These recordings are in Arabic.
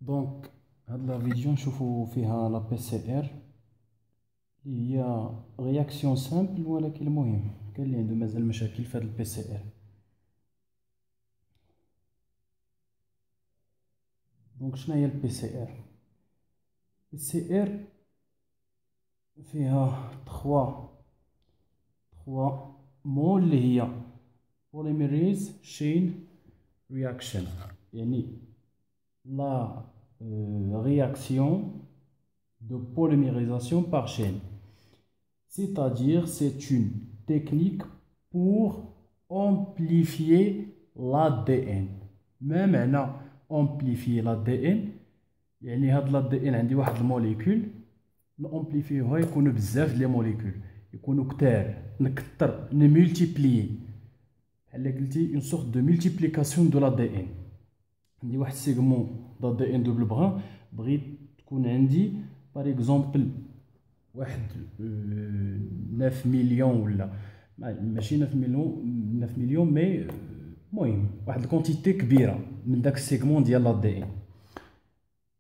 دونك هاد لا فيديو نشوفو فيها لا بي سي ار اللي هي رياكسيون سامبل، ولكن المهم كاين اللي عنده مازال مشاكل في هاد البي سي ار. دونك شنو هي البي سي ار؟ البي سي ار فيها 3 مول اللي هي polymerase chain reaction، يعني la réaction de polymérisation par chaîne. C'est-à-dire, c'est une technique pour amplifier l'ADN. Même on amplifier l'ADN، يعني هاد l'ADN عندي واحد الموليكول نامبليفيوها يكونوا بزاف لي موليكول، يكونوا كتار، نكثر نمولتيبليي، بحال قلتي اون سورت دو مولتيبليكاسيون دو l'ADN. عندي واحد سيغمون d'ADN دوبل بغان، بغيت تكون عندي باغ اكزومبل واحد 9 مليون، ولا ماشي 9 مليون مي المهم واحد الكونتيتي كبيره من داك السيغمون ديال l'ADN.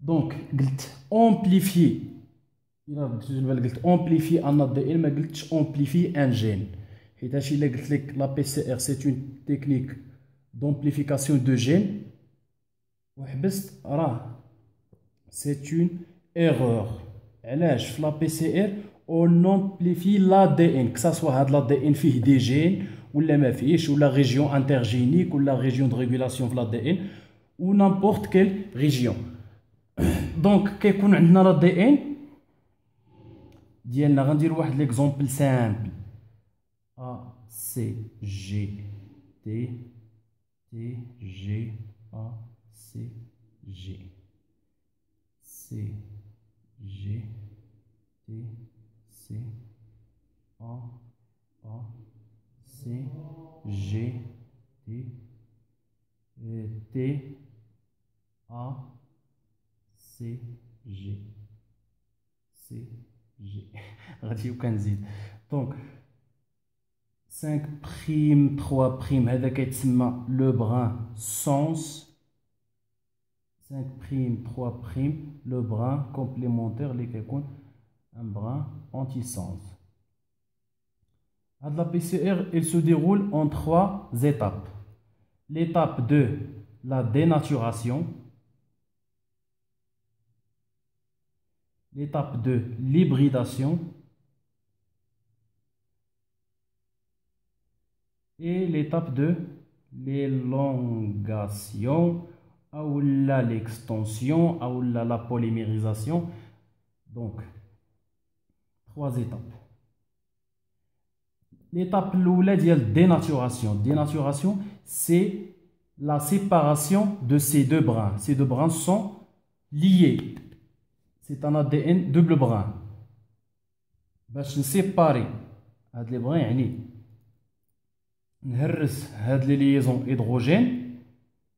دونك قلت امبليفي، الا درتي بالك قلت امبليفي ان ADN، ما قلتش امبليفي ان جين، حيت الا قلت لك لا بي سي ار سي اون تكنيك دومبليفيكاسيون دو جين وحبست، راه سي اون ايرور. علاش في لا بي سي ار اون امبليفي l'ADN كساسوا هاد l'ADN فيه دي جين ولا ما فيهش، ولا ريجيون انترجينيك ولا ريجيون دو ريغولاسيون في l'ADN ou n'importe quelle région. دونك كيكون عندنا l'ADN ديالنا، غندير واحد ليكزومبل سامبل A C G T T G A C G C G T C A A C G T T A C G C G غادي وكنزيد. دونك 5 بريم 3 بريم هذا كيتسمى لو بران سونس، 5 بريم 3 بريم لو بران كومبليمونتير اللي كيكون ان بران انتي سونس. هاد لا بي سي ار il se déroule en 3 étapes. L'étape de la dénaturation, l'étape de l'hybridation et l'étape de l'élongation ou l'extension ou la polymérisation. Donc 3 étapes. L'étape l'oula ديال dénaturation. Dénaturation, c'est la séparation de ces deux brins. Ces deux brins sont liés. C'est un ADN double brin. باش نسيباري هاد لي بران، يعني نهرس هاد لي ليزون هيدروجين،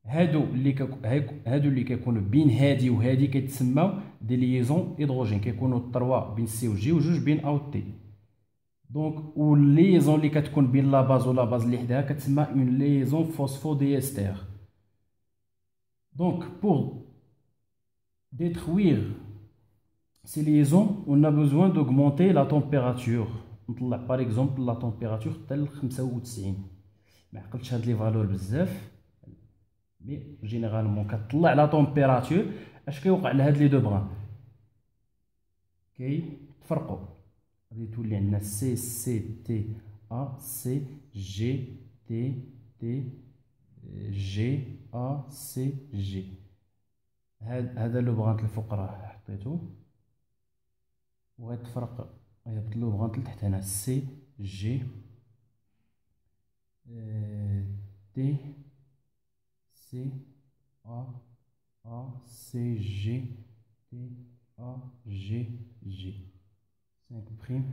هادو اللي كيكونوا بين هادي وهادي كيتسماو دي ليزون هيدروجين، كيكونوا 3 بين سي و جي وجوج بين ا و تي. دونك والليزون اللي كتكون بين لا باز ولا باز اللي حداها كتسمى اون ليزون فوسفوديستر. دونك بور détruire ces liaisons, on a besoin d'augmenter la température. نطلع par exemple la température حتى ل 95. ما عقلتش هاد لي فالور بزاف، مي جينيرالمون كتطلع لا température. اش كيوقع لهاد لي دو بران؟ كيتفرقوا، غادي تولي عندنا سي سي تي ا سي جي تي تي جي ا سي جي. هذا لو بران الفوق راه حطيتو وغيتفرق، غيهبط لو بران لتحت هنا سي جي تي سي ا سي جي تي ا جي جي 5 prime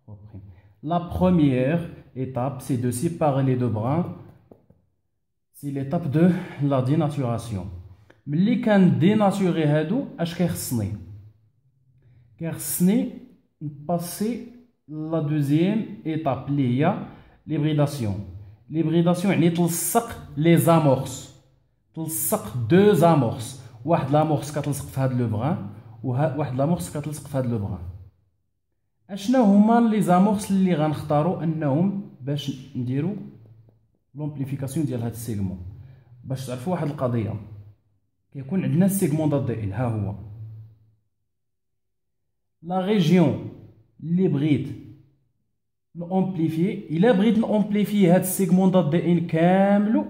3 prime. La première étape, c'est de séparer les deux brins. C'est l'étape de la dénaturation. ملي كنديناتوري هادو اش كيخصني؟ كيخصني نباسي لا دوزيام ايتاب اللي هي ليبريداسيون. ليبريداسيون يعني تلصق لي زامورس، تلصق 2 زامورس واحد لامورس كتلصق في هاد لو بغان وواحد لامورس كتلصق في هاد لو بغان. اشنا هما لي زامورس اللي غنختاروا انهم باش نديروا لومبليفيكاسيون ديال هاد السيغمون؟ باش تعرفوا واحد القضيه، كيكون عندنا السيغمون د دي ان، ها هو لا ريجيون اللي بغيت نومبليفي. الا بغيت نومبليفي هاد السيغمون د دي ان كاملو،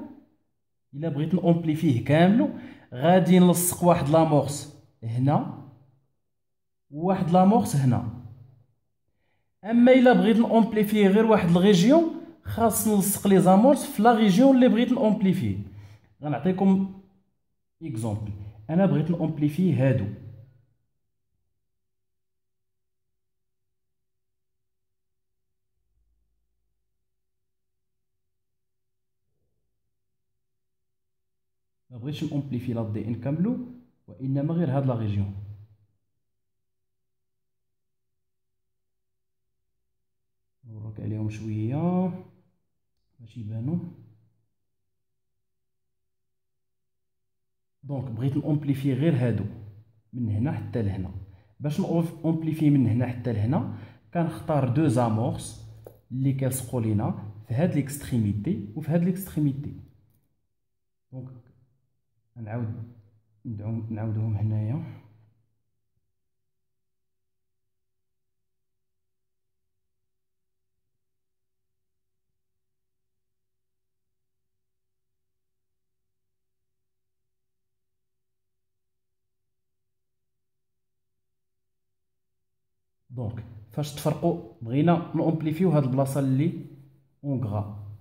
الا بغيت نومبليفيه كاملو، غادي نلصق واحد لامورس هنا وواحد لامورس هنا. اما الا بغيت نومبليفيه غير واحد الريجيون، خاص نلصق لي زامورس في لا ريجيون اللي بغيت نومبليفيه. غنعطيكم اكزومبل. انا بغيت نومبليفيه هادو، ما بغيتش نومبليفي لا دي ان كاملو وانما غير هاد لا ريجيون. نورك عليهم شويه باش يبانو. دونك بغيت نومبليفي غير هادو من هنا حتى لهنا. باش نومبليفي من هنا حتى لهنا كنختار دو زامورس اللي كيلصقوا لينا في هاد ليكستريميتي وفي هاد ليكستريميتي. دونك نعاودهم هنايا. دونك فاش تفرقوا بغينا نومبليفيو هاد البلاصه اللي اون غرا،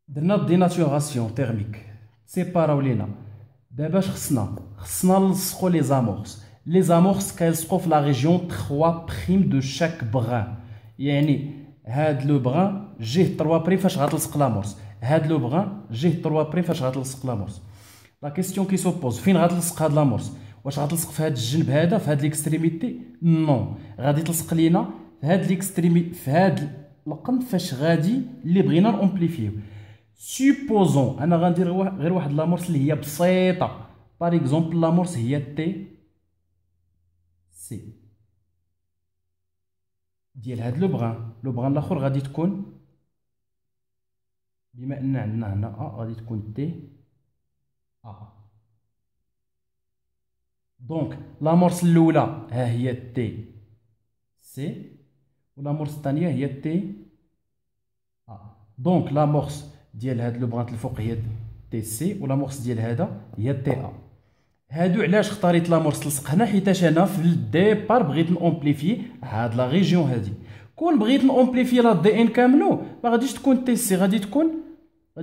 درنا ديناتوراسيون تيرميك سيباراو لينا. دابا اش خصنا نلصقوا لي زامورس. لي زامورس كيلصقوا في لا ريجيون 3 بريم دو شاك بغان. يعني هاد لو بغان جيه 3 بريم فاش غتلصق لامورس، هاد لو بغان جيه 3 بريم فاش غتلصق لامورس. لا كيسيون كي سوبوز فين غتلصق هاد لامورس؟ واش غتلصق في هاد الجنب هذا في هاد ليكستريميتي؟ نو، غادي تلصق لينا في هاد ليكستريميتي، في هاد القنب فاش غادي اللي بغينا نومبليفيو. سوبوزون انا غندير غير واحد لامورس اللي هي بسيطه، باغ اكزومبل لامورس هي تي سي ديال هاد لو بغان الاخر غادي تكون، بما ان عندنا هنا غادي تكون تي دونك لامورس الاولى ها هي تي سي ولامورس الثانيه هي تي دونك لامورس ديال هاد لو بغانت الفوق هي تي سي ولامورس ديال هذا هي تي هادو علاش اختاريت لامورس تلصق هنا؟ حيتاش انا في الديبار بغيت نومبليفي هاد لا ريجيون هادي. كون بغيت نومبليفي لا دي ان كاملو ما غاديش تكون تي سي، غادي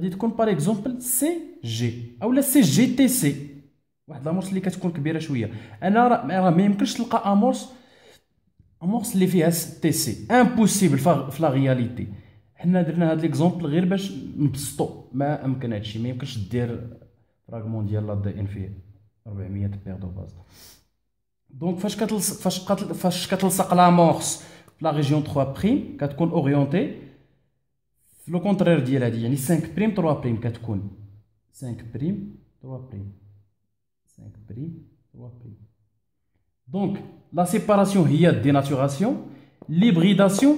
تكون باغ اكزومبل سي جي اولا سي جي تي سي، واحد لامورس اللي كتكون كبيره شويه. انا راه ما يمكنش تلقى امورس اللي فيها تي سي، امبوسيبل في لا رياليتي. حنا درنا هاد ليكزومبل غير باش نبسطو، ما امكن هادشي، ما يمكنش دير فراغمون ديال لا دي ان فيه 400 بير دو باز. دونك فاش كتلصق لامورس في لا ريجيون 3 بريم كتكون اورينتي في لو كونترير ديال هادي، يعني 5 بريم 3 بريم كتكون 5 بريم 3 بريم 5 بريم 3 بريم. دونك لا سيباراسيون هي الديناتوراسيون، ليبريداسيون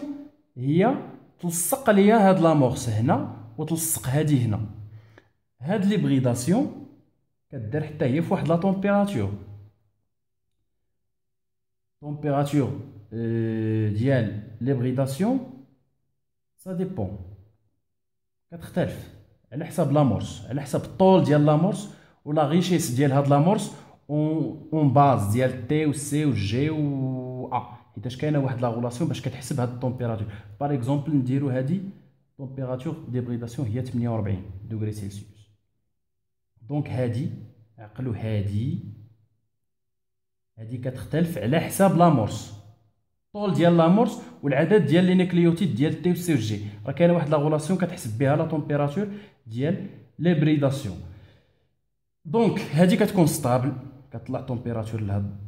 هي تلصق ليا هاد لامورس هنا وتلصق هادي هنا. هاد ليبريداسيون كدير حتى هي فواحد لا طومبيراتور ديال ليبريداسيون سا ديبون، كتختلف على حساب لامورس، على حساب الطول ديال لامورس ولا غيشيس ديال هاد لامورس اون باز ديال تي و سي و جي و حيتاش كاينه واحد لا غولاسيون باش كتحسب هاد الطومبيراتور. باغ اكزومبل نديرو هادي طومبيراتور ديبريداسيون هي 48 دوغري سيلسيوس. دونك هادي عقلو هادي كتختلف على حساب لامورس، الطول ديال لامورس والعدد ديال لي نيكليوتيد ديال تي و سي و جي. راه كاينه واحد لا غولاسيون كتحسب بها لا طومبيراتور ديال ليبريداسيون. دونك هادي كتكون ستابل، كطلع طومبيراتور لهاد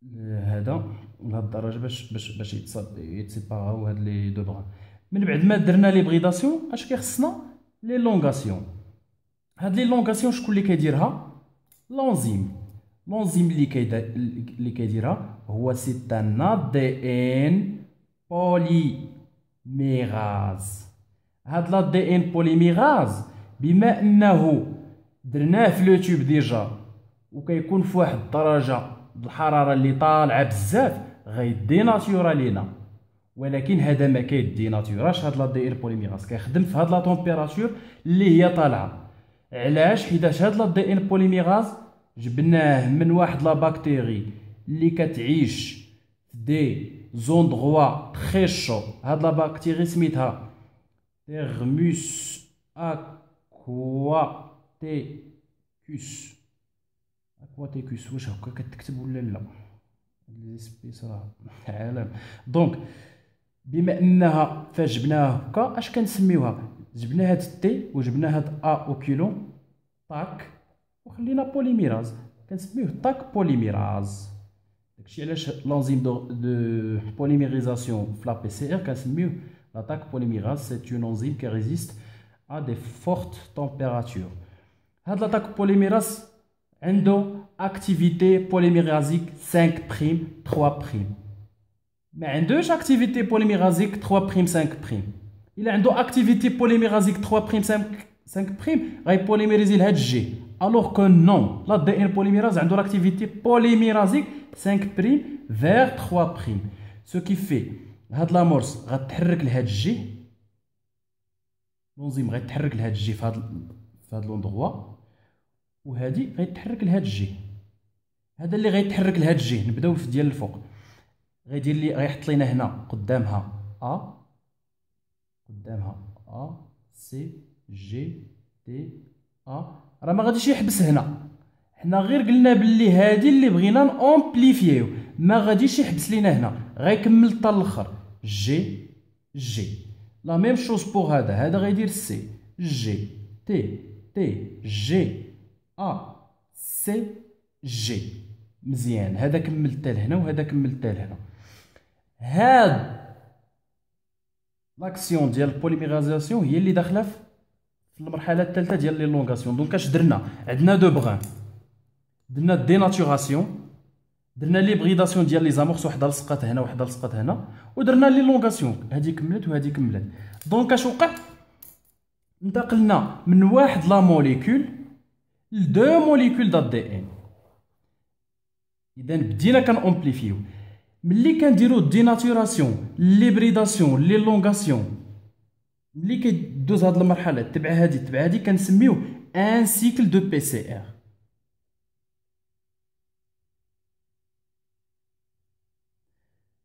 لهاد الدرجه باش يتسيباراو هاد لي دو بغان. من بعد ما درنا ليبريداسيون اش كيخصنا؟ لي لونغاسيون. هاد لي لونغاسيون شكون اللي كيديرها؟ لونزيم اللي كيديرها هو سي ان ادي ان بوليميراز. هاد لادي ان بوليميراز بما انه درناه في لو تيوب ديجا وكيكون في واحد الدرجه الحراره اللي طالعه بزاف غيديناتيورا لينا، ولكن هذا ما كيديناتيوراش. هاد لادي ان بوليميراز كيخدم في هاد لا طومبيراتور اللي هي طالعه. علاش؟ حيتاش هاد لادي ان بوليميراز جبناه من واحد لا باكتيري اللي كتعيش في دي زوندغوا تري شو. هاد لا باكتيري سميتها تيرموس اكواتيكوس. واش هكا كتكتب ولا لا؟ لي سبيس راه عالم. دونك بما انها فاش جبناها هكا اش كنسميوها؟ جبنا هاد تي وجبنا هاد ا اوكيلون طاك وخلينا بوليميراز كنسميوه طاك بوليميراز. داكشي علاش لانزيم دو بوليميريزاسيون في لا بي سي ار كنسميوه l'attaque polyméras. C'est une enzyme qui résiste à des fortes températures. هاد l'attaque polyméras عنده activité polymérasique 5', 3'. ما عندوش activité polymérasique 3', 5'. إلا عنده activité polymérasique 3', 5', غيبوليميريزي لهاد الجي. alors que non, l'ADN polymérase عنده l'activité polymérasique 5' vers 3'. ce qui fait هاد لامورس غتحرك لهاد الجي، لونزيم غيتحرك لهاد الجي في هاد لوندغوا، وهادي غيتحرك لهاد الجي. هذا اللي غيتحرك لهاد الجي. نبداو في ديال الفوق. غيدير لي غيحط لينا هنا قدامها سي جي تي راه ما غاديش يحبس هنا. حنا غير قلنا باللي هادي اللي بغينا نامبليفيو، ما غاديش يحبس لينا هنا، غيكمل حتى الاخر. جي لا ميم شوز بوغ هذا غيدير سي جي تي جي سي جي. مزيان. هذا كمل حتى لهنا وهذا كمل حتى لهنا. هاد لاكسيون ديال البوليميرازاسيون هي اللي داخله في المرحله الثالثه ديال لي لونغاسيون. دونك اش درنا؟ عندنا دو بغان، درنا ديناتوراسيون، درنا ليبغيداسيون ديال لي زامورس، وحده لصقات هنا وحده لصقات هنا، ودرنا لي لونغاسيون. هادي كملت وهادي كملت. دونك اش وقع؟ انتقلنا من واحد لا موليكول لدو موليكول د دي ان. اذا بدينا كنامبليفيو. ملي كنديرو ديناتوراسيون، ليبريداسيون، لي لونغاسيون، ملي كيدوز هاد المرحله تبع هادي كنسميوه ان سيكل دو بي سي ار.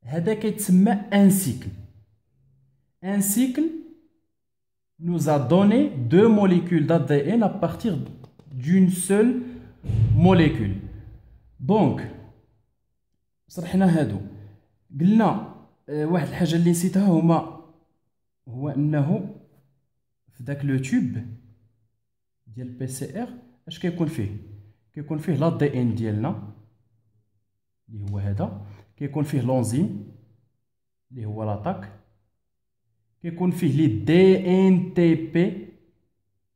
هذا كيتسمى ان سيكل. ان سيكل nous a donné deux molécules d'ADN à partir d'une seule molécule. donc شرحنا هادو. قلنا واحد الحاجه اللي نسيتها هو انه في داك لو تيوب ديال بي سي ار اش كيكون فيه لا دي ان ديالنا اللي هو هذا، كيكون فيه لونزيم اللي هو لاطاك، كيكون فيه لي دي ان تي بي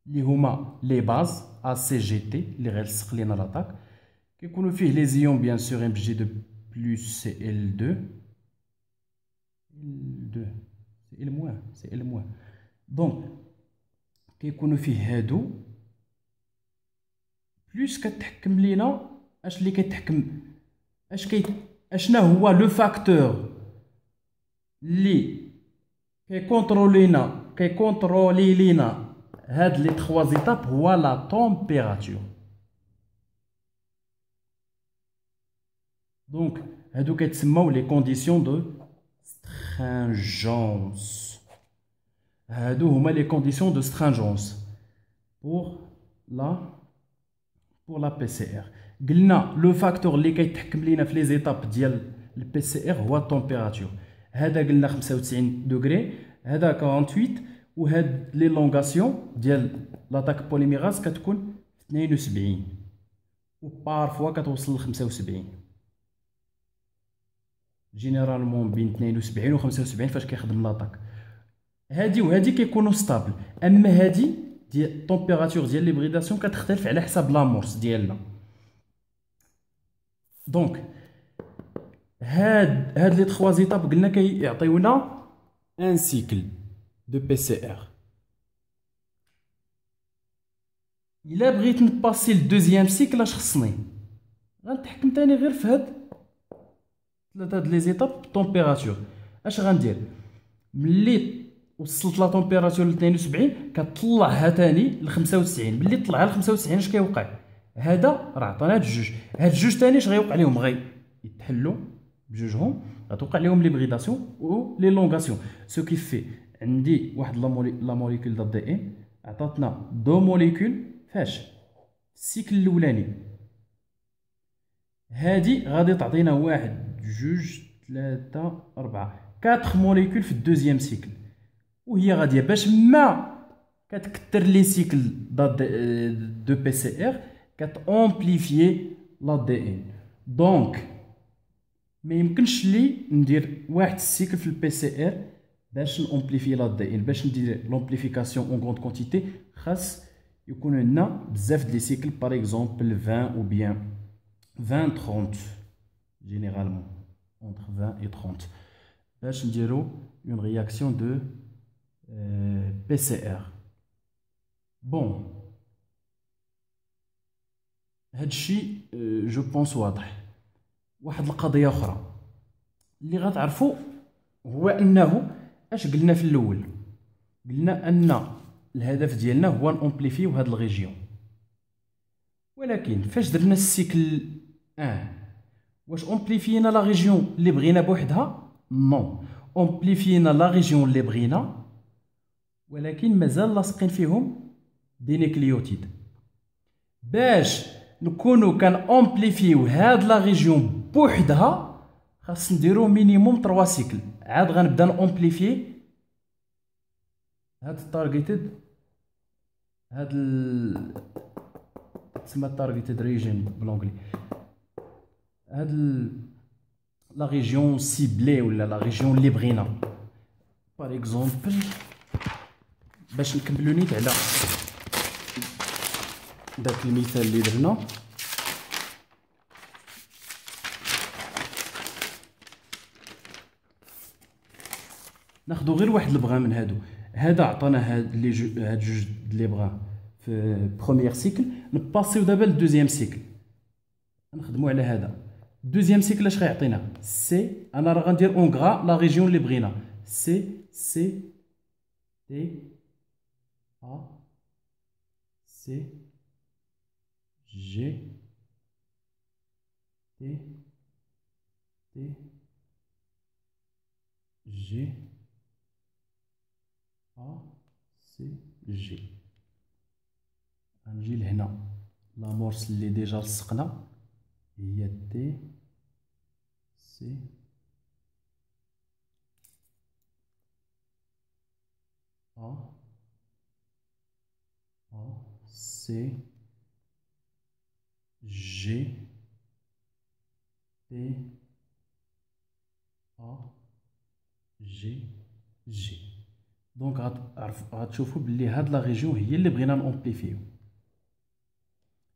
اللي هما لي باز ا سي جي تي اللي غيلصق لينا لاطاك، كيكونوا فيه لي زيون بيان سور ام جي دو بلس سي ال 2 سي ال موان. دونك كيكونوا فيه هادو بلس كتحكم لينا اش اللي كيتحكم اشنا هو لو فاكتور اللي كيكونترولي لينا هاد لي 3 زيتاب. هو لا تمبيراتور. دونك هادو كيتسموا لي كونديسيون دو stringence. هادو هما لي كونديسيون دو stringence pour la PCR. قلنا لو فاكتور اللي كيتحكم لينا في لي زيتاب ديال البي سي ار هو التمبيراتور. هذا قلنا 95 دوغري، هذا 48، وهاد لي لونغاسيون ديال لاطاك بوليميراز كتكون 72 وبارفوا كتوصل ل 75. جينيرالمون بين 72 و 75 فاش كيخدم لاطاك. هادي وهادي كيكونوا ستابل، اما هادي ديال التمبيراتور ديال ليبريداسيون كتختلف على حساب لامورس ديالنا. دونك هاد لي 3 زيتاب قلنا كيعطيونا ان سيكل دو بي سي ار. الا بغيت نباسي للدوزيام سيكل اش خصني؟ غنتحكم تاني غير في هاد لي زيتاب طومبيراتور. اش غندير؟ ملي وصلت لا طومبيراتور ل 72 كطلعها تاني ل 95. ملي طلعها ل 95 اش كيوقع؟ هذا راه عطانا هاد الجوج، هاد الجوج تاني اش غيوقع لهم؟ يتحلوا بجوجهم، غتوقع لهم ليبريداسيون و لي لونغاسيون. سو كي في عندي واحد لا موليكول د دي ان عطاتنا دو موليكول فاش السيكل الاولاني. هادي غادي تعطينا واحد جوج ثلاثة أربعة 4 موليكول في الدوزيام سيكل، وهي غاديه باش ما كتكثر لي سيكل دو بي سي ار كتامبليفيي لا دي ان. دونك ما يمكنش لي ندير واحد السيكل في البي سي ار باش نامبليفي لا دي ان. باش ندير لامبليفيكاسيون اون غروند كونتيتي خاص يكون عندنا بزاف ديال لي سيكل، باغ اكزومبل 20 او بيان 20 30 généralement entre 20 et 30 باش نديرو une réaction de PCR. بون هادشي جو بونس واضح. واحد القضيه اخرى اللي غتعرفوا هو انه اش قلنا في الاول؟ قلنا ان الهدف ديالنا هو نامبليفيو هاد الريجيون، ولكن فاش درنا السيكل واش امبليفينا لا ريجيون اللي بغينا بوحدها؟ نو، امبليفينا لا ريجيون اللي بغينا ولكن مازال لاصقين فيهم دي نيكليوتيد. باش نكونو كان امبليفيو هاد لا ريجيون بوحدها خاص نديرو مينيموم 3 سيكل. عاد غنبدا نامبليفي هاد التارجيتد، هاد تسمى التارجيتد ريجين بالانجلي، هاد لا ريجيون سيبلي ولا لا ريجيون اللي بغينا. باغ اكزومبل باش نكملو نيت على داك المثال اللي درنا، ناخدو غير واحد البغا من هادو. هذا عطانا هاد جوج لي بغا في بروميير سيكل، نباسيو دابا للدوزيام سيكل نخدمو على هذا. الدوزيام سيكل اش غيعطينا؟ سي انا راه غندير اون غرا لا ريجيون اللي بغينا، سي تي ا سي جي تي جي ا سي جي. غنجي لهنا لامورس اللي ديجا لصقنا هي تي سي ا سي جي تي ا جي جي. دونك غتشوفوا بلي هاد لا ريجيون هي اللي بغينا نامبليفيو.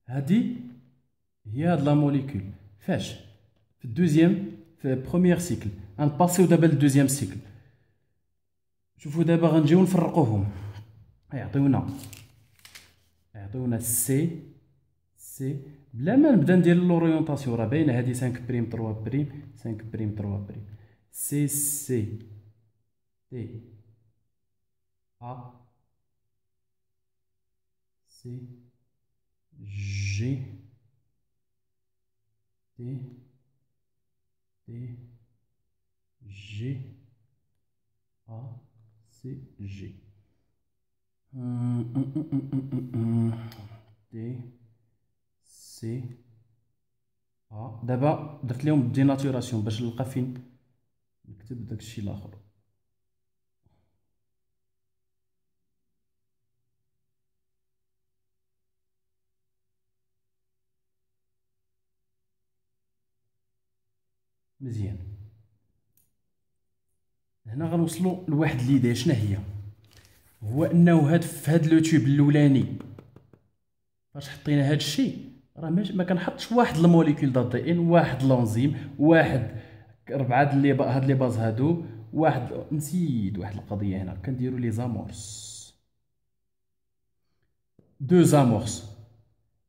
هادي هي هاد لا موليكول فاش في الدوزيام في بروميير سيكل غنباسيو دابا للدوزيام سيكل. شوفوا دابا غنجيو نفرقوهم، يعطيونا سي بلا ما نبدا ندير لوريونطاسيون راه باينه هادي 5 بريم 3 بريم 5 بريم 3 بريم سي تي ا سي جي تي جي ا سي جي تي سي ا. دابا درت لهم ديناتوراسيون باش نلقى فين نكتب داكشي الاخر. مزيان، هنا غنوصلوا لواحد ليديا. شنو هي؟ هو انه في هاد لو تيوب الاولاني فاش حطينا هاد الشيء راه ما كنحطش واحد الموليكول د دي ان، واحد لونزيم، واحد 4 هاد لي باز هادو، واحد نسيت واحد القضيه هنا كنديروا لي زامورس، دو زامورس.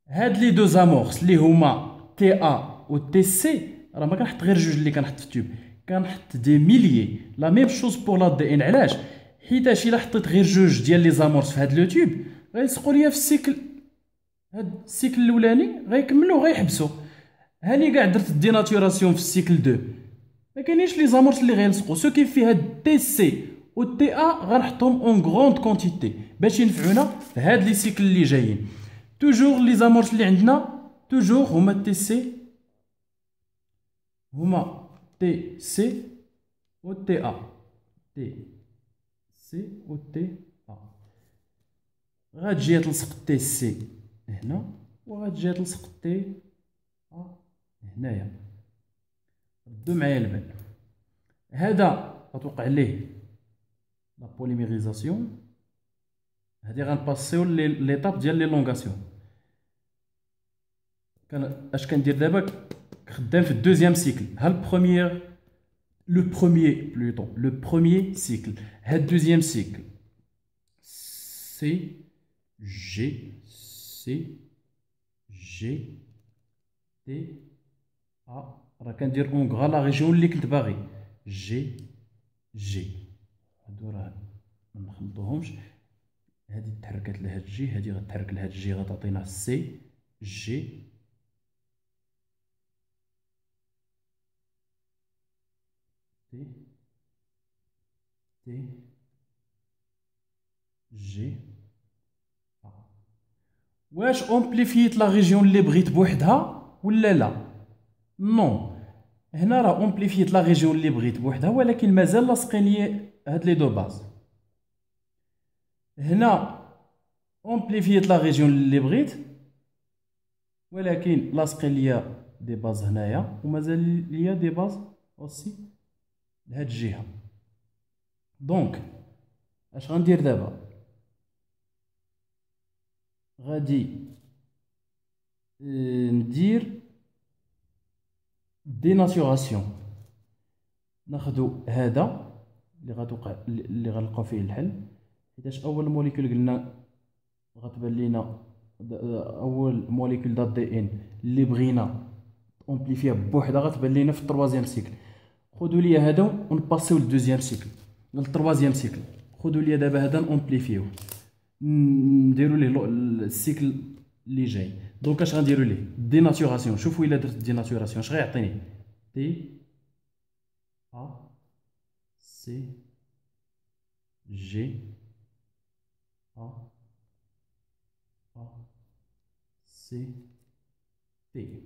هاد لي دو زامورس اللي هما تي ا و تي سي، راه ما كنحط غير جوج اللي كنحط في التوب، كنحط دي ميليي. لا ميم شوز بور لا دي ان. علاش؟ حيتاش الا حطيت غير جوج ديال لي زامورس في هاد لو توب غيلصقوا ليا في السيكل، هاد السيكل الاولاني غيكملوا غيحبسوا. هاني كاع درت ديناتوراسيون في السيكل 2، ما كاينينش لي زامورس اللي غيلصقوا. سو كيف في هاد تي سي و تي ا غنحطهم اون غروند كونتيتي باش ينفعونا في هاد لي سيكل اللي جايين. توجور لي زامورس اللي عندنا توجور هما تي سي، هما تي سي و تي ا، تي سي و تي ا. غتجي تلصق تي سي هنا وغتجي تلصق تي ا هنايا. ردوا معايا البال. هذا غتوقع ليه لا بوليميريزاسيون. هادي غنباسيو ليطاب ديال لي لونغاسيون. اش كندير دابا؟ خدام في الدوزيام سيكل. ها البروميير لو بروميير سيكل. هاد الدوزيام سيكل سي جي سي جي تي ا. راه كندير اونغرا لا ريجيون اللي كنت باغي، جي جي. هادو راه ما نخلطوهمش. هادي تحركات لهاد الجي، هادي غتحرك لهاد الجي غتعطينا سي جي تي تي جي ا. واش اومبليفيت لا ريجيون اللي بغيت بوحدها ولا لا؟ نو. هنا راه اومبليفيت لا ريجيون اللي بغيت بوحدها، ولكن مازال لاصقين لي هاد لي دو باز. هنا اومبليفيت لا ريجيون اللي بغيت، ولكن لاصقين ليا دي باز هنايا ومازال ليا دي باز اوسي لهاد الجهه. دونك اش غندير دابا؟ غادي ندير ديناتوراسيون. ناخدو هذا اللي غتوقع اللي غنلقاو فيه الحل، حيتاش اول موليكول قلنا غتبان لينا اول موليكول د دي ان اللي بغينا امبليفيها بوحدها غتبان لينا في التروازيام سيكل. خذوا لي هذا ونباسيو للدوزيام سيكل، للتروازيام سيكل. خذوا لي دابا هذا نامبليفيوه، نديروا ليه السيكل اللي جاي. دونك اش غنديروا ليه؟ ديناتوراسيون. شوفوا الا درت ديناتوراسيون اش غيعطيني؟ تي ا سي جي ا سي تي.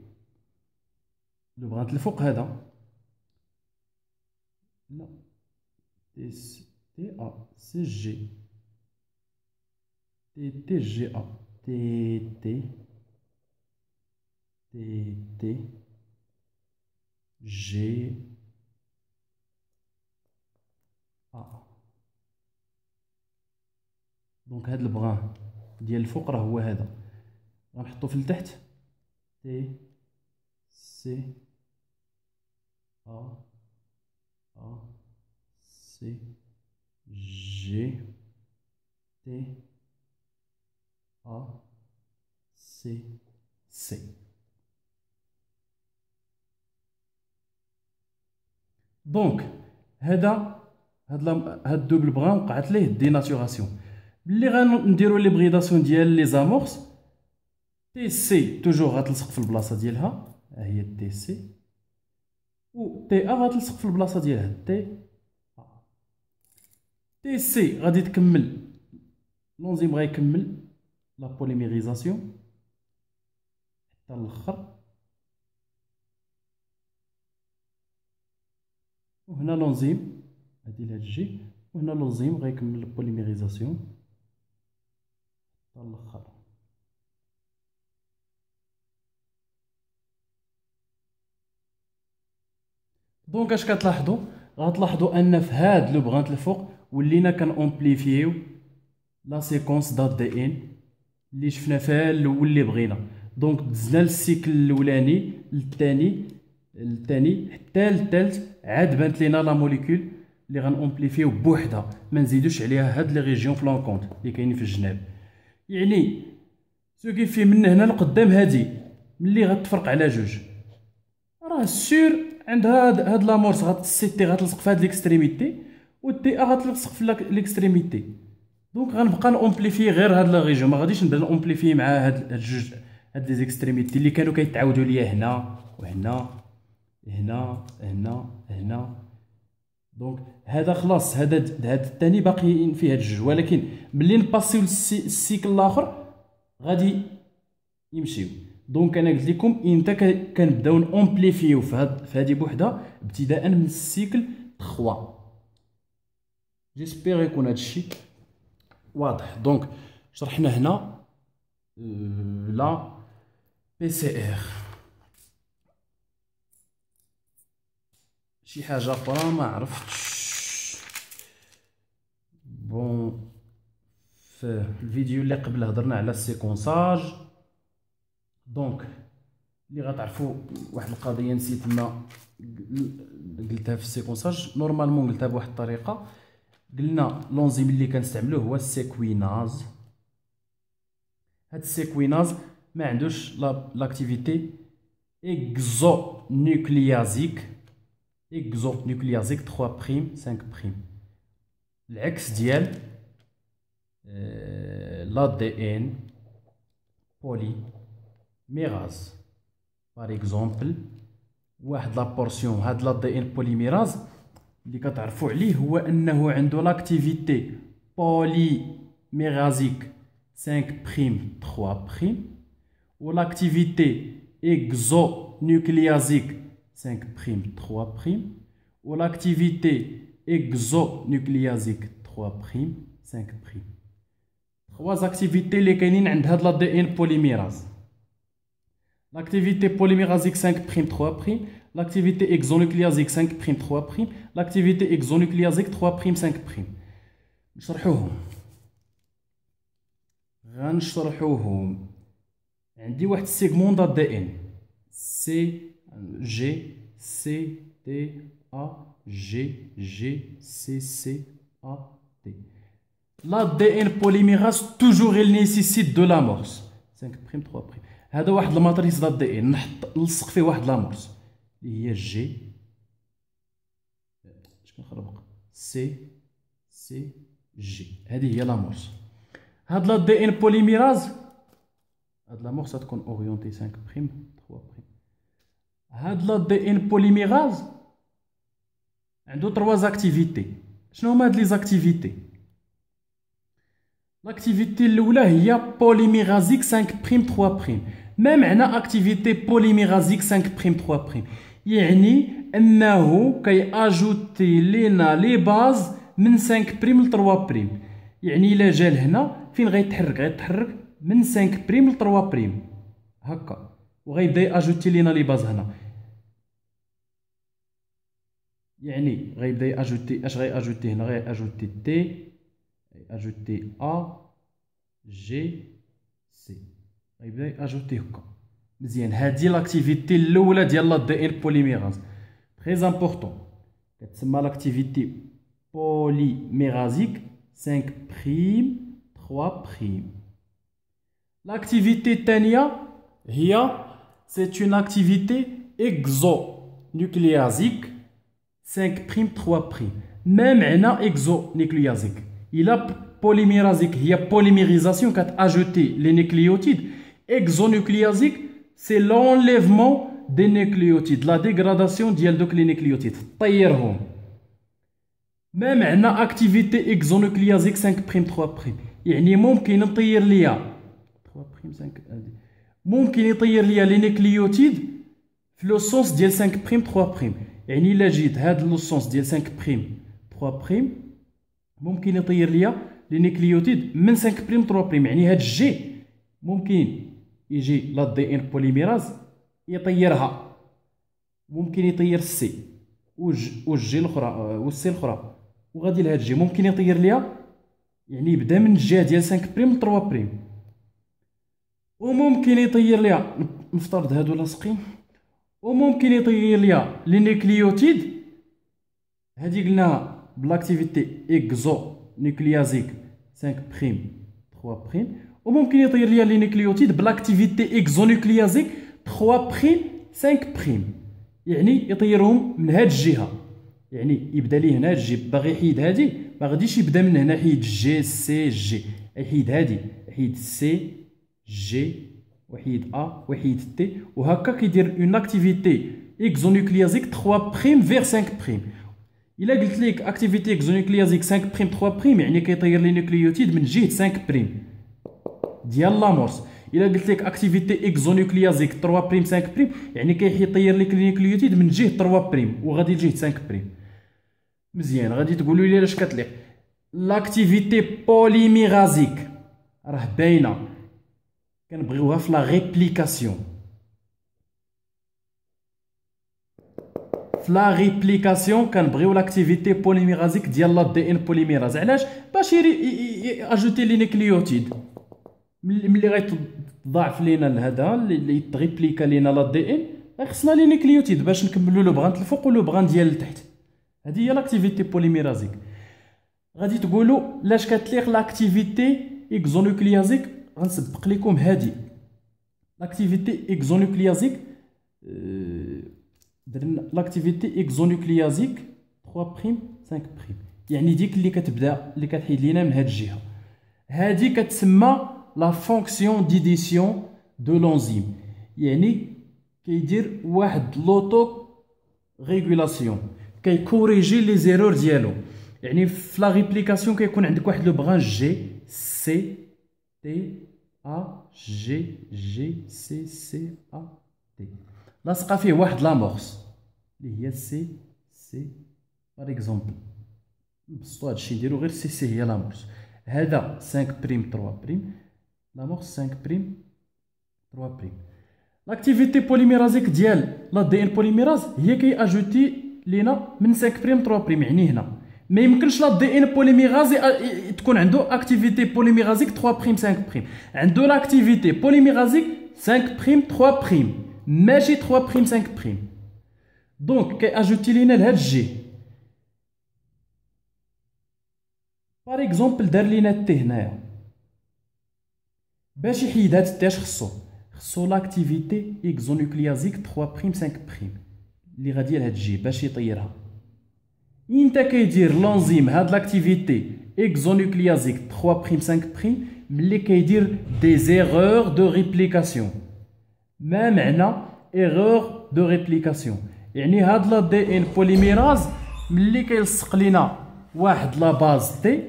لو بغات الفوق هذا لا، تي تي ا سي جي تي تي جي ا تي تي تي تي جي ا. دونك هاد البغان ديال الفوق راه هو هذا، غنحطو في التحت تي سي ا سي جي تي ا سي سي. دونك هاد دوبل بغان وقعت ليه ديناتوراسيون. ملي غنديرو ليبغيداسيون ديال لي زامورس، تي سي توجور غتلصق في البلاصه ديالها، ها هي تي سي، و تي ا غتلصق في البلاصه ديالها تي ا. تي سي غادي تكمل، لونزيم غيكمل لا بوليميريزاسيون حتى الاخر، وهنا لونزيم هادي لهاد الجي، وهنا لونزيم غيكمل البوليميريزاسيون حتى الاخر. دونك اش كتلاحظوا؟ غتلاحظوا ان في هاد لو بغانت الفوق ولينا كنامبليفيو لا سيكونس دات دي ان اللي شفنا فيها الاول اللي بغينا. دونك دزنا للسيكل الاولاني الثاني حتى للثالث عاد بانت لينا لا موليكول اللي غنأمبليفيو بوحدها، ما نزيدوش عليها هاد لي ريجيون فلانكونت اللي كاينين في الجناب. يعني سو كيفي من هنا لقدام هادي ملي غتفرق على جوج راه سور عند هاد لامورس غتسيتي غتلصق في هاد ليكستريميتي والدي ا غتلصق في ليكستريميتي. دونك غنبقى نأمبليفي غير هاد لا ريجيون، ما غاديش نبدا نأمبليفي مع هاد الجوج هاد لي زيكستريميتي اللي كانوا كيتعاودوا ليا هنا وهنا هنا. دونك هذا خلاص، هذا الثاني باقي فيه هاد الجوج، ولكن ملي نباسيو للسيكل الاخر غادي يمشيو. دونك انا قلت لكم امتى كنبداو نأمبليفيو في هذه بوحدها ابتداء من السيكل 3. جيسبيغ يكون هذا الشيء واضح. دونك شرحنا هنا لا بي سي ار. شي حاجه اخرى ما عرفتش. بون في الفيديو اللي قبل هضرنا على السيكونساج. دونك اللي غتعرفوا واحد القضيه نسيت ما قلتها في السيكونساج، نورمالمون قلتها بواحد الطريقه. قلنا لونزيم اللي كنستعملوه هو السيكويناز. هاد السيكويناز ما عندوش لاكتيفيتي اكزو نيوكليازيك 3 بريم 5 بريم، العكس ديال لا دي ان بولي ميراز. بار اكزومبل واحد لا بورسيون هاد لا دي ان بوليميراز اللي كتعرفوا عليه هو انه عنده لاكتيفيتي بوليميرازيك 5 بريم 3 بريم و لاكتيفيتي اكزو نيوكليازيك 5 بريم 3 بريم و لاكتيفيتي اكزو نيوكليازيك 3 بريم 5 بريم. 3 اكتيفيتي اللي كاينين عند هاد لا دي ان بوليميراز. L'activité polymérasique 5' 3', l'activité exonucléasique 5' 3', l'activité exonucléasique 3' 5'. غنشرحوهم. عندي واحد السيغمون د دي ان سي جي سي تي ا جي جي سي سي ا تي. لا دي ان بوليميراز توجور il nécessite de l'amorce 5' 3'. هذا واحد الماتريس د دي ان نلصق فيه واحد لامورس اللي هي جي اش كنخربق سي جي. هذه هي لامورس. هاد لا دي ان بوليميراز هاد لامورس غتكون اورينتي 5' 3'. هاد لا دي ان بوليميراز عنده 3 اكتيفيتي. شنو هما هاد لي زاكتيفيتي؟ لاكتيفيتي الاولى هي بوليميرازيك 5' 3'. ما معنى اكتيفيتي بوليميرازيك 5' 3'؟ يعني انه كي اجوتي لينا لي باز من 5' ل 3'. يعني الا جا لهنا فين غيتحرك من 5' ل 3' هكا، وغيبدا ياجوتي لينا لي باز هنا. يعني غيبدا ياجوتي اش غياجوتي هنا؟ غياجوتي تي، غياجوتي ا جي سي، غيبدا ياجوتي هكا. مزيان. هادي لاكتيفيتي الاولى ديال لا دي ان بوليميراز تري امبورطون، كتسمى لاكتيفيتي بوليميرازيك 5' 3'. l'activité الثانيه هي c'est une activité exonucléasique 5' 3'. ما معنى exonucléasique؟ الى بوليميرازيك هي بوليميريزاسيون كتاجوتي لي نيكليوتيد، exonucléasique c'est l'enlèvement des nucléotides، la dégradation ديال دوك لي نيكليوتيد طيرهم. ما معنى اكتيفيتي exonucléasique 5' 3'؟ يعني ممكن نطير ليا 3' 5 ممكن يطير ليا لي نيكليوتيد في لو سونس ديال 5' 3'. يعني الا جيت هاد لو سونس ديال 5' 3'، ممكن يطير ليا لي نيكليوتيد من 5' 3'. يعني هاد الجي ممكن يجي لا دي ان بوليميراز يطيرها، ممكن يطير السي والجي الاخرى والسي الاخرى، وغادي لهاد الجي ممكن يطير ليها. يعني يبدا من الجهه ديال 5' ل 3'. وممكن يطير ليها، نفترض هادو لاصقين، وممكن يطير ليها لي نيكليوتيد. هادي قلناها بلاكتيفيتي اكزو نيكليازيك 5 بريم 3 بريم، وممكن يطير ليا لي نيكليوتيد بلاكتيفيتي اكزونيكليازيك 3 بريم 5 بريم، يعني يطيرهم من هاد الجهه. يعني يبدا ليه هنا جي، باغي يحيد هادي ما غاديش يبدا من هنا يحيد جي سي جي، يحيد هادي، يحيد سي جي ويحيد ا ويحيد تي، وهكا كيدير اون اكتيفيتي اكزونيكليازيك 3 بريم فيغ 5 بريم. الا قلت لك اكتيفيتي اكزونيكليازيك 5 بريم 3 بريم يعني كيطير لي نيكليوتيد من جهه 5 بريم ديال لامورس. الا قلت لك اكتيفيتي اكزونيكليازيك 3 بريم 5 بريم يعني كيطير لك النيكليوتيد من جهه 3 بريم وغادي لجهه 5 بريم. مزيان، غادي تقولوا لي علاش كتليق. لاكتيفيتي بوليميرازيك راه باينه، كنبغيوها في لا ريبليكاسيون. في لا ريبليكاسيون كنبغيو لاكتيفيتي بوليميرازيك ديال لا دي ان بوليميراز. علاش؟ باش اجوتي لي نيكليوتيد. ملي غيتضاعف لينا هذا اللي يتريبليكا لينا لا دي ان، خصنا لي نيكليوتيد باش نكملوا لو بغان الفوق ولو بغان ديال التحت. هذه هي لاكتيفيتي بوليميرازيك. غادي تقولوا لاش كتليق لاكتيفيتي اكزونيكليازيك. غنسبق لكم هذه لاكتيفيتي اكزونيكليازيك. درنا لاكتيفيتي اكزونيكليازيك 3 بريم 5 بريم، يعني ديك اللي كتبدا اللي كتحيد لينا من هاد الجهه. هذه كتسمى لا فونكسيون ديديسيون دو لونزيم، يعني كيدير واحد لوطو ريغولاسيون، كيكوريجي لي زيرور ديالو. يعني في لا ريبليكاسيون كيكون عندك واحد لو بغان جي سي تي ا جي جي سي سي ا تي، لاصقه فيه واحد لامورس اللي هي سي سي باغ اكزومبل. نبسطو هادشي نديرو غير سي سي هي لامورس. هذا 5 بريم 3 بريم، لامورس 5 بريم 3 بريم. لاكتيفيتي بوليميرازيك ديال لا دي ان بوليميراز هي كي اجوتي لينا من 5 بريم 3 بريم. يعني هنا ما يمكنش لا دي ان بوليميراز تكون عنده اكتيفيتي بوليميرازيك 3 بريم 5 بريم، عنده لاكتيفيتي بوليميرازيك 5 بريم 3 بريم ماشي 3 بريم 5 بريم. دونك كي اجوتي لينا لهاد الجي. باغ اكزومبل دار لينا تي هنايا، باش يحيد هاد التي اش خصو لاكتيفيتي اكزونيكليازيك 3 بريم 5 بريم اللي غادي لهاد الجي باش يطيرها. امتى كيدير لونزيم هاد لاكتيفيتي اكزونيكليازيك 3 بريم 5 بريم؟ ملي كيدير دي زيرور دو ريبليكاسيون. ما معنى ايرور دو ريبليكاسيون؟ يعني هاد لا دي ان بوليميراز ملي كيلصق لينا واحد لا باز تي،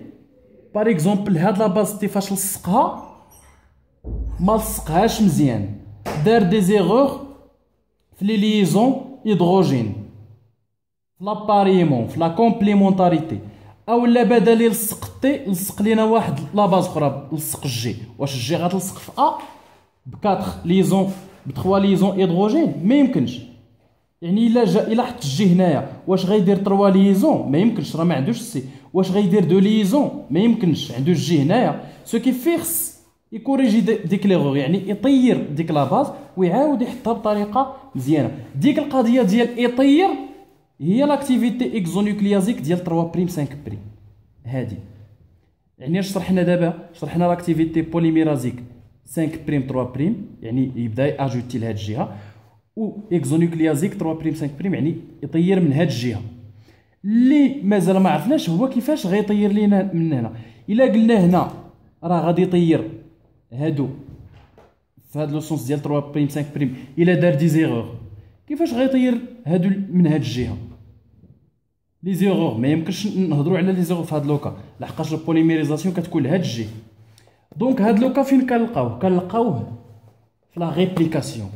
باغ اكزومبل هاد لا باز تي فاش لصقها ما لصقهاش مزيان، دار دي زيرور في لي ليزون هيدروجين، في لاباريمون، في لا كومبليمونتاريتي. او لا بدل يلصق تي لصق لينا واحد لا باز اخرى، لصق الجي. واش الجي غتلصق في ا ب 4 ليزون ب 3 ليزون هيدروجين؟ ما يمكنش. يعني الا حط الجي هنايا واش غيدير 3 ليزون؟ ما يمكنش، راه ما عندوش سي. واش غيدير 2 ليزون؟ ما يمكنش، عنده الجي هنايا. سو كي فيخس يكوريجي ديك ليغور، يعني يطير ديك لا باز ويعاود يحطها بطريقه مزيانه. ديك القضيه ديال يطير هي لاكتيفيتي اكزونيكليازيك ديال 3 بريم 5 بريم. هادي يعني اش شرحنا دابا؟ شرحنا لاكتيفيتي بوليميرازيك 5 بريم 3 بريم، يعني يبدا اجوتي لهاد الجهه، و اكزونيكليازيك 3 بريم 5 بريم يعني يطير من هاد الجهه. اللي مازال ما عرفناش هو كيفاش غيطير لينا من هنا. الا قلنا هنا راه غادي يطير هادو في هاد لو سونس ديال 3 بريم 5 بريم، الا دار دي زيرور كيفاش غيطير هادو من هاد الجهه؟ لي زيرور ما يمكنش نهضروا على لي زيرور في هاد لوكا، لحقاش البوليميريزاسيون كتكون لهاد الجهه. دونك هاد لوكا فين كنلقاوه في لا ريبليكاسيون.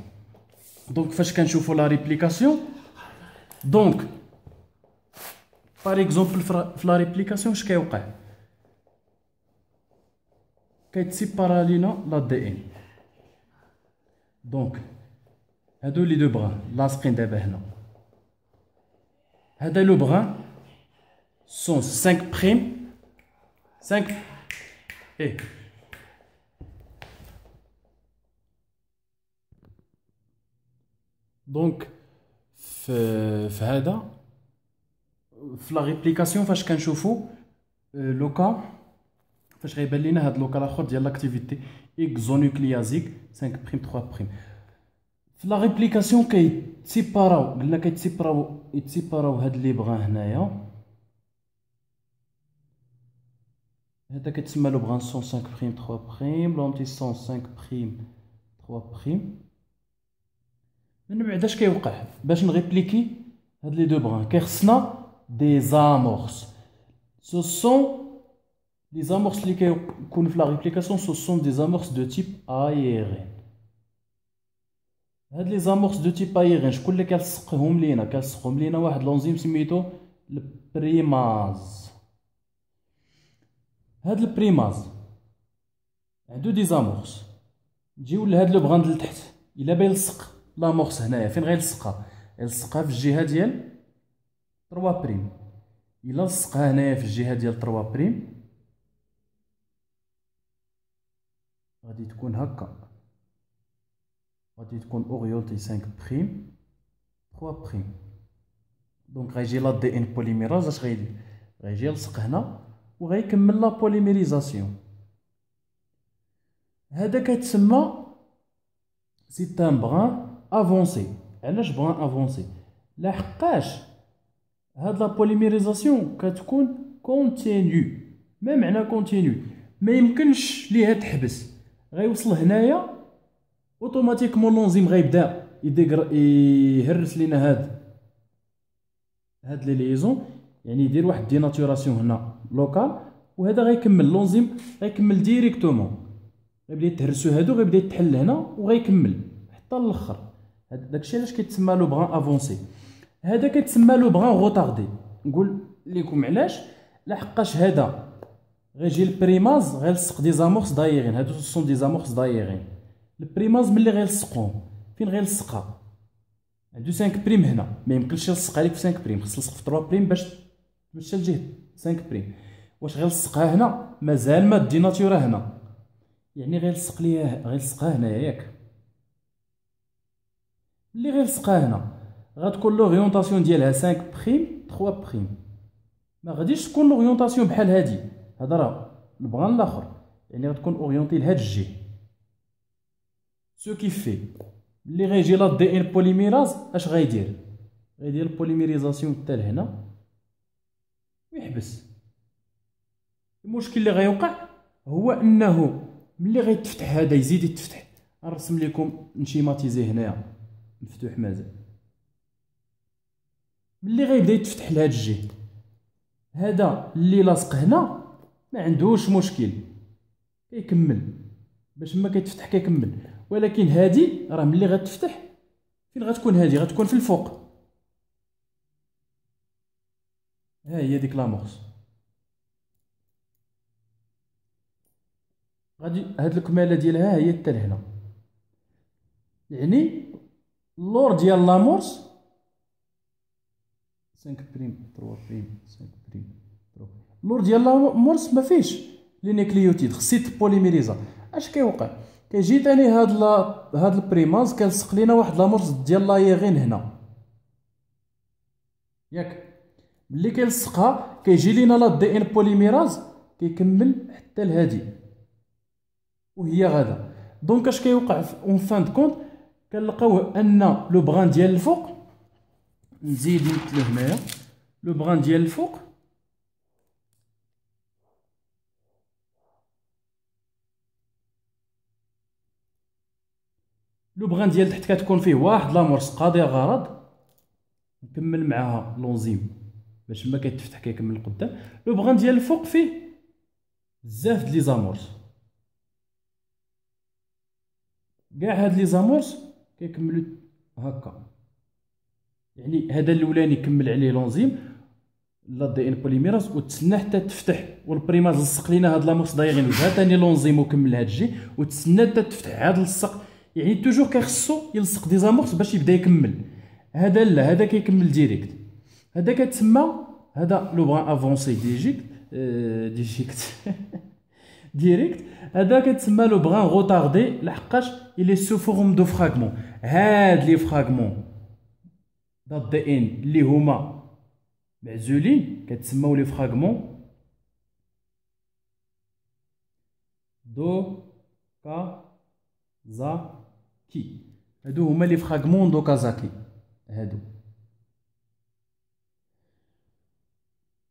دونك فاش كنشوفوا لا ريبليكاسيون، دونك باغ اكزومبل في لا ريبليكاسيون اش كيوقع؟ كيتسيبارا لينا لا دي ان. دونك هادو لي دو بغان لاصقين دابا هنا. هذا لو بغان سون 5 بريم 5 ايه دونك في هذا في لا ريبليكاسيون فاش كنشوفوا لوكا فاش غيبان لينا هاد لوكا الاخر ديال لاكتيفيتي اكزونوكليازيك 5 بريم 3 بريم. في لا ريبليكاسيون كيتسيباراو قلنا يتسيباراو هاد لي بغان هنايا. هذا كيتسمى لو بغان 105 بريم 3 بريم، لونتي 105 بريم 3 بريم. من بعد اش كيوقع باش نريبليكي هاد لي دو بغان؟ كيخصنا دي زامورس. سو سون لي زامورس اللي كيكونوا في لا ريبليكاسيون سو سون دي زامورس دو تيب ايرين. هاد لي زامورس دو تيب ايرين شكون اللي كيلصقهم لينا؟ كيلصقهم لينا واحد لونزيم سميتو البريماز. هاد البريماز عندو دي زامورس. نجيو لهاد لو بغان لتحت، الا با يلصق لامورس هنايا فين غيلصقها؟ يلصقها في الجهه ديال 3 بريم. الا لصقها هنايا في الجهه ديال 3 بريم غادي تكون هكا، غادي تكون اورينتي 5 بريم 3 بريم. دونك غيجي لا دي ان بوليميراز اش غيدير؟ غيجي يلصق هنا وغيكمل لا بوليميريزاسيون. هذا كيتسمى سي ان بغان افونسي. علاش بغان افونسي؟ لحقاش هاد لا بوليميريزاسيون كتكون كونتينيو. ما معنى كونتينيو؟ ما يمكنش ليها تحبس، غيوصل هنايا اوتوماتيكمون لونزيم غيبدا يهرس لينا هاد لي ليزون، يعني يدير واحد ديناتوراسيون هنا لوكال، وهذا غيكمل لونزيم غيكمل ديريكتومون، غيبدا يتهرسو هادو، غيبدا يتحل هنا وغيكمل حتى الاخر. داكشي علاش كيتسمى لو بغان افونسي. هذا كيتسمى لو بغان غوطاردي. نقول لكم علاش، لحقاش هذا غيجي البريماز غيلصق دي زامورس دايرين. هادو سون دي زامورس دايرين. البريماز ملي غيلصقهم فين غيلصقها؟ عندو 5 بريم هنا، ما يمكنش يلصقها لك في 5 بريم، خص يلصق في 3 بريم باش تمشى لجهه 5 بريم. واش غيلصقها هنا؟ مازال ما ديناتورا هنا، يعني غيلصقها هنايا ياك. اللي غيلصقها هنا غتكون لوريونطاسيون ديالها 5 بريم 3 بريم. ما غاديش تكون لوريونطاسيون بحال هادي، هذا راه البغان الاخر، يعني غتكون اورينتي لهاد الجهه. سو كي في اللي غيجي لا دي ان بوليميراز اش غيدير؟ غيدير البوليميريزاسيون حتى لهنا ويحبس. المشكل اللي غيوقع هو انه ملي غيتفتح هذا يزيد يتفتح. نرسم لكم نشيماتيزي هنايا مفتوح مازال. ملي غيبدا يتفتح لهاد الجهه، هذا اللي لاصق هنا ما عندوش مشكل، كيكمل باش ما كيتفتح كيكمل. ولكن هادي راه ملي غتفتح فين غتكون؟ هادي غتكون في الفوق. ها هي ديك لامورس. غادي هاد الكماله ديالها هي حتى لهنا، يعني اللور ديال لامورس 5 بريم 3 بريم 5 بريم 3. اللور ديال لامورس ما فيش لي نيكليوتيد، خصيت بوليميريزا. اش كيوقع؟ كيجي تاني هاد البريماز كيلصق لينا واحد لامورس ديال لايغين هنا ياك. ملي كيلصقها كيجي لينا لا دي ان بوليميراز كيكمل حتى لهادي وهي غادا. دونك اش كيوقع اون فان دو كونت؟ كنلقاو ان لو بغان ديال الفوق، نزيد نمثلو هنايا لو بغان ديال الفوق لو بغان ديال تحت كتكون فيه واحد لامورس قاضي غرض، نكمل معاها لونزيم باش ما كيتفتح كيكمل قدام. لو بغان ديال الفوق فيه بزاف د لي زامورس، كاع هاد لي زامورس كيكملوا هكا. يعني هذا الاولاني يكمل عليه لونزيم لا دي ان بوليميراز وتسنى حتى تفتح، والبريماز لصق لينا هاد لامورس دايرين وجا ثاني لونزيم وكمل هاد الجي وتسنى حتى تفتح عاد لصق. يعني توجور كيخصو يلصق دي زامورس باش يبدا يكمل. هذا لا، هذا كيكمل ديريكت. هذا كتسمى هذا لو بغان افونسي ديريكت. هذا كتسمى لو بغان غوطاردي لحقاش الي سو فورم دو فراغمون. هاد لي فراغمون دات دي ان اللي هما معزولين كتسماو لي فراغمون دو كازاكي. هادو هما لي فراغمون دو كازاكي هادو.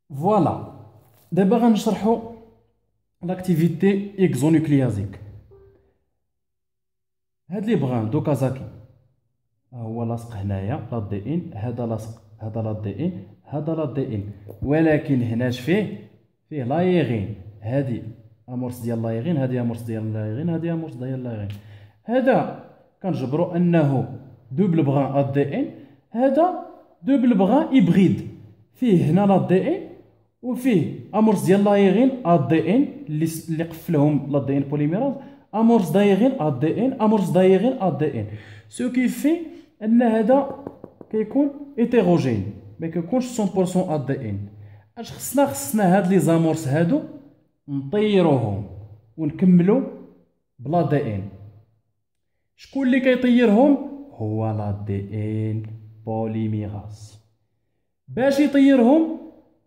فوالا دابا غنشرحو لاكتيفيتي اكزونيكليازيك. هاد لي بغان دو كازاكي هو لاصق هنايا لا دي ان، هذا لاصق، هذا لا دي ان، هذا لا دي ان، ولكن هناش فيه لايغين. هادي امورس ديال لايغين، هادي امورس ديال لايغين، هادي امورس ديال لايغين. هذا كنجبرو انه دوبل بغان ا دي ان، هذا دوبل بغان هيبريد، فيه هنا لا دي ان وفيه امورس ديال لايغين ا دي ان اللي قفلهم لا دي ان بوليميراز، امورس دايغين ا دي ان، امورس دايغين ا دي ان. سو كي في ان هذا كيكون هيتيروجين، ما كيكونش 100% ا دي ان. اش خصنا هاد لي زامورس هادو نطيروهم ونكملو بلا دي ان. شكون اللي كيطيرهم؟ هو لا دي ان بوليميراز. باش يطيرهم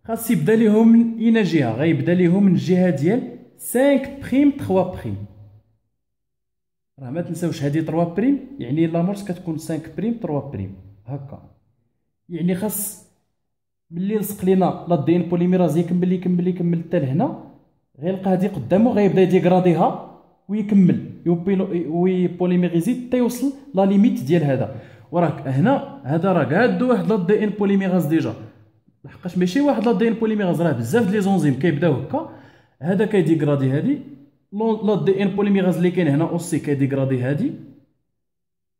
خاص يبدا ليهم من اين جهه؟ غيبدا ليهم من الجهه ديال 5 بريم 3 بريم. راه ما تنساوش هذه 3 بريم، يعني لامورس كتكون 5 بريم 3 بريم هكا. يعني خاص ملي لصق لينا لا دي ان بوليميراز يكمل يكمل يكمل حتى لهنا، غيلقى هذه قدامه غيبدا يديغراديها ويكمل ويبوليميريزي حتى يوصل لا ليميت ديال هذا. وراك هنا هذا راه قادو واحد لا دي ان بوليميراز ديجا، لحقاش ماشي واحد لا دي ان بوليميراز، راه بزاف ديال لي زونزيم كيبداو هكا. هذا كيديغرادي هذه لا دي ان بوليميراز اللي كاين هنا اوسي كيديغرادي هذه.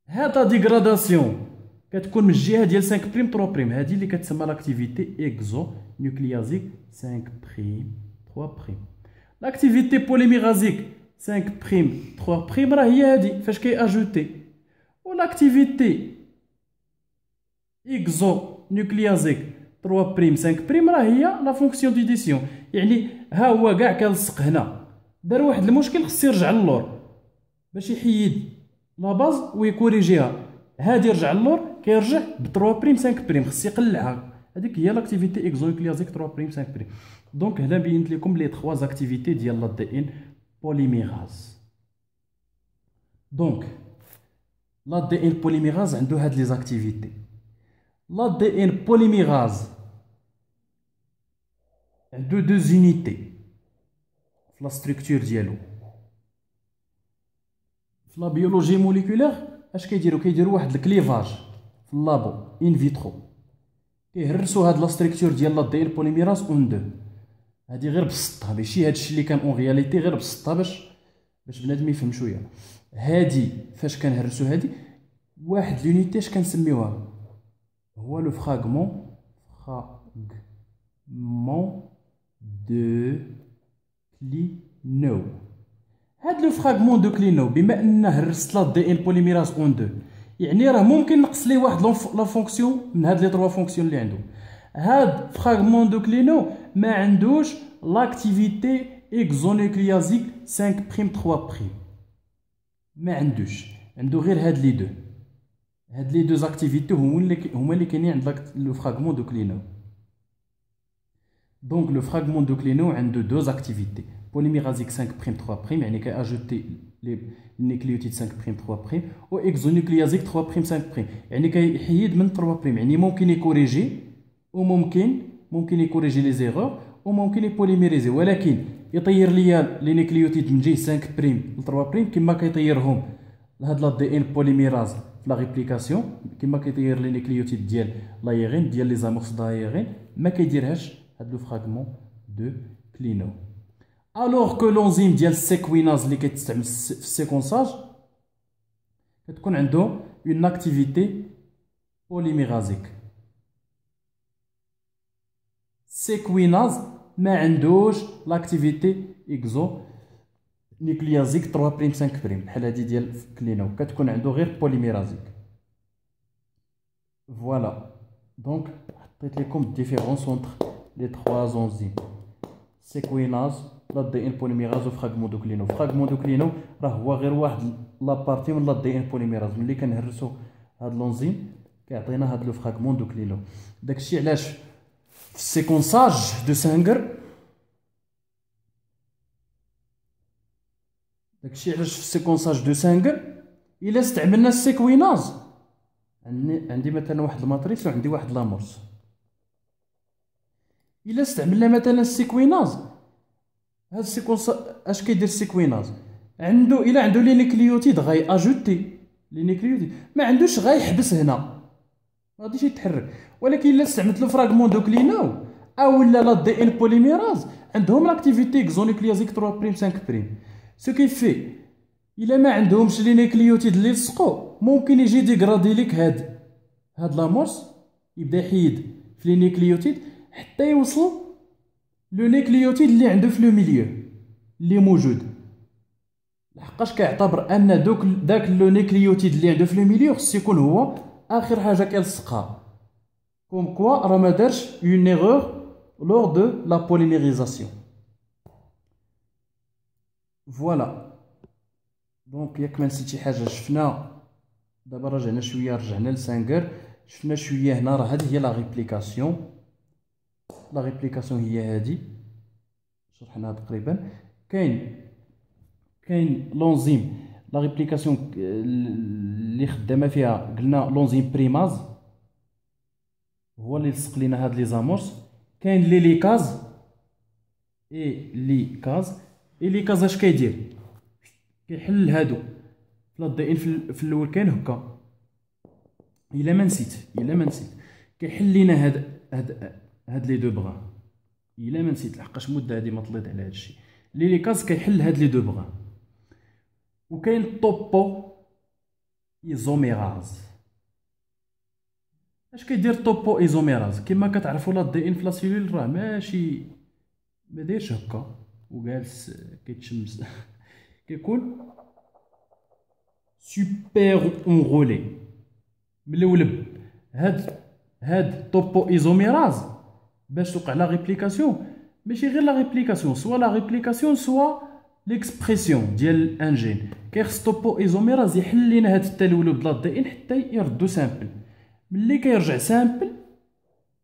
هذا ديغراداسيون كتكون من الجهه ديال 5 بريم 3 بريم، هذه اللي كتسمى لاكتيفيتي اكزو نيوكليازيك 5 بريم 3 بريم. لاكتيفيتي بوليميرازيك 5 بريم 3 بريم راه هي هذه فاش كي اجوتي. و لاكتيفيتي اكزو نيوكليازيك 3 بريم 5 بريم راه هي لا فونكسيون ديديسيون. يعني ها هو كاع كنلصق هنا، دار واحد المشكل خص يرجع للور باش يحيد لا باز ويكوريجيها. هادي يرجع للور كيرجع ب 3 بريم 5 بريم، خص يقلعها. هذيك هي لاكتيفيتي اكزونيكليازيك 3 بريم 5 بريم. دونك هنا بينت لكم لي 3 اكتيفيتي ديال لا دي ان بوليميراز. دونك لا دي ان بوليميراز عنده هاد لي زاكتيفيتي. لا دي ان بوليميراز عنده دو زونيتي في لا ستركتور ديالو. في لا بيولوجي موليكولير اش كيديروا واحد الكليفاج في اللابو ان فيترو، كيهرسوا هاد لا ستركتور ديال لا دي ان بوليميراز اون دو. هادي غير بسطها، ماشي هادشي اللي كان اون رياليتي، غير بسطها باش بنادم يفهم شويه. هادي فاش كنهرسوا هادي واحد لونيتي اش كنسميوها؟ هو لو فراغمون دو كلينو. هاد لو فراغمون دو كلينو بما ان هرست لا دي ان بوليميراز اون دو، يعني راه ممكن نقص ليه واحد لا فونكسيون من هاد لي 3 فونكسيون اللي عنده. هاد فراغمون دو كلينو ما عندوش لاكتيفيتي اكزونيكليازيك 5 بريم 3 بريم، ما عندوش، عنده غير هاد لي دو. هاد لي دو زاكتيفيتي هما اللي كاينين عند لو فراغمون دو كلينو. دونك لو فراغمون دو كلينو عنده دو زاكتيفيتي بوليميرازيك 5 بريم 3 بريم، يعني كاجوتي لي نيكليوتيد 5 بريم 3 بريم، و اكزونيكليازيك 3 بريم 5 بريم، يعني كيحيد من 3 بريم، يعني ممكن يكوريجي وممكن يكوريجي لي زيرور وممكن يبوليميريزي، ولكن يطير ليا لي نيكليوتيد من جهه 5 بريم ل 3 بريم كما كيطيرهم لهاد لا دي ان بوليميراز في لا ريبليكاسيون، كما كيطير لي نيكليوتيد ديال لايغين ديال لي زامورس دايغين، ما كيديرهاش هاد لو فراغمون دو كلينو. الوغ كو لونزيم ديال السيكويناز اللي كيتستعمل في السيكونساج كتكون عنده اون اكتيفيتي بوليميرازيك. سيكويناز ما عندوش لاكتيفيتي اكزو نيكليازيك 3 بريم 5 بريم بحال هادي ديال كلينو، كتكون عنده غير بوليميرازيك. فوالا دونك حطيت لكم الديفيرونس اونتر لي 3 زونزيم سيكويناز لا دي ان بوليميراز و فراغمون دو كلينو. فراغمون دو كلينو راه هو غير واحد لا بارتي من لا دي ان بوليميراز. ملي كنهرسو هاد لونزيم كيعطينا هاد لو فراغمون دو كليلو. داكشي علاش في السيكونساج دو سانغر، داكشي علاش في السيكونساج دو سانغر الا استعملنا السيكويناز، عندي مثلا واحد الماتريكس وعندي واحد لامورس، الا استعملنا مثلا السيكويناز، هاد السيكونس اش كيدير السيكويناز؟ عنده الا عنده لي نيكليوتيد غاي اجوتي لي نيكليوتيد، ما عندوش غايحبس هنا، ما غاديش يتحرك. ولكن الا استعملت لو فراغمون دو كليناو او لا دي ان بوليميراز، عندهم لاكتيفيتي اكزونيكليازيك 3 بريم 5 بريم، سو كي في الا ما عندهمش لي نيكليوتيد اللي لصقوا، ممكن يجي ديغرادي ليك هاد لامورس، يبدا يحيد في لي نيكليوتيد حتى يوصل لو نيكليوتيد اللي عنده في لو ميليو اللي موجود، لحقاش كيعتبر ان داك لو نيكليوتيد اللي عنده في لو ميليو خص يكون هو اخر حاجه كيلصقها. كوم كوا راه ما دارش اون ايغور لور دو لا بوليميريزاسيون. فوالا دونك ياك ما نسيت شي حاجه، شفنا دابا رجعنا شويه، رجعنا لسانغر، شفنا شويه هنا راه هذه هي لا ريبليكاسيون. لا ريبليكاسيون هي هذه شرحناها تقريبا. كاين لونزيم لا ريبليكاسيون اللي خدامه فيها قلنا لونزيم بريماز هو اللي لصق لينا هاد لي زامورس. كاين ليليكاز ليكاز اش كيدير؟ كيحل هادو في الضئين في الاول كاين هكا، الا ما نسيت كيحل لينا هاد لي دو بغا، الا ما نسيت لحقاش مده هادي ما طليت على هادشي. ليليكاز كيحل هاد لي دو بغا. وكاين الطوبو ايزوميراز. اش كيدير الطوبو ايزوميراز؟ كما كتعرفوا لا دي ان في لا سيلول راه ماشي ما دايرش هكا وجالس كيتشمس كيكون سوبر اونغولي ملولب. هاد الطوبو ايزوميراز باش توقع لا ريبليكاسيون، ماشي غير لا ريبليكاسيون، سوا لا ريبليكاسيون سوا ليكسبريسيون ديال الانجين، كيخص طوبو ايزوميراز يحل لينا هاد التلولب ديال الدي ان حتى يردو سامبل. ملي كيرجع سامبل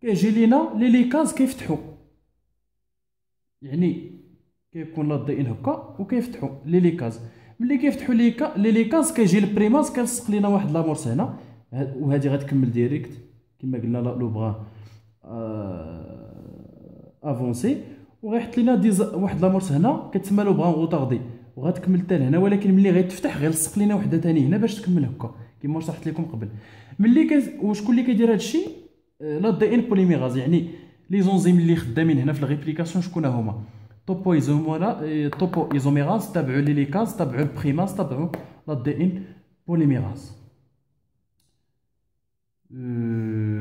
كيجي لينا لي ليكاز كيفتحو، يعني كيكون لا دي ان هكا وكيفتحو لي ليكاز. ملي كيفتحو لي ليكاز كيجي البريماز كيلصق لينا واحد لامورس هنا، وهادي غتكمل ديريكت كما قلنا لو بغا افونسي، وغيحط لينا واحد لامورس هنا كتسمى لو بغا غوطاردي وغتكمل حتى لهنا. ولكن ملي غيتفتح غيلصق لينا وحده ثاني هنا باش تكمل هكا كما شرحت لكم قبل. ملي وشكون اللي كيدير هادشي؟ لا دي ان بوليميراز، يعني لي زونزيم اللي خدامين هنا في الريبليكاسيون شكون هما؟ طوبو ايزوميراز تابعوا لي ليكاز تابعوا البريماز تابعوا لا دي ان بوليميراز.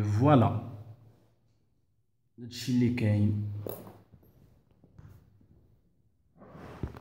فوالا هادشي اللي كاين.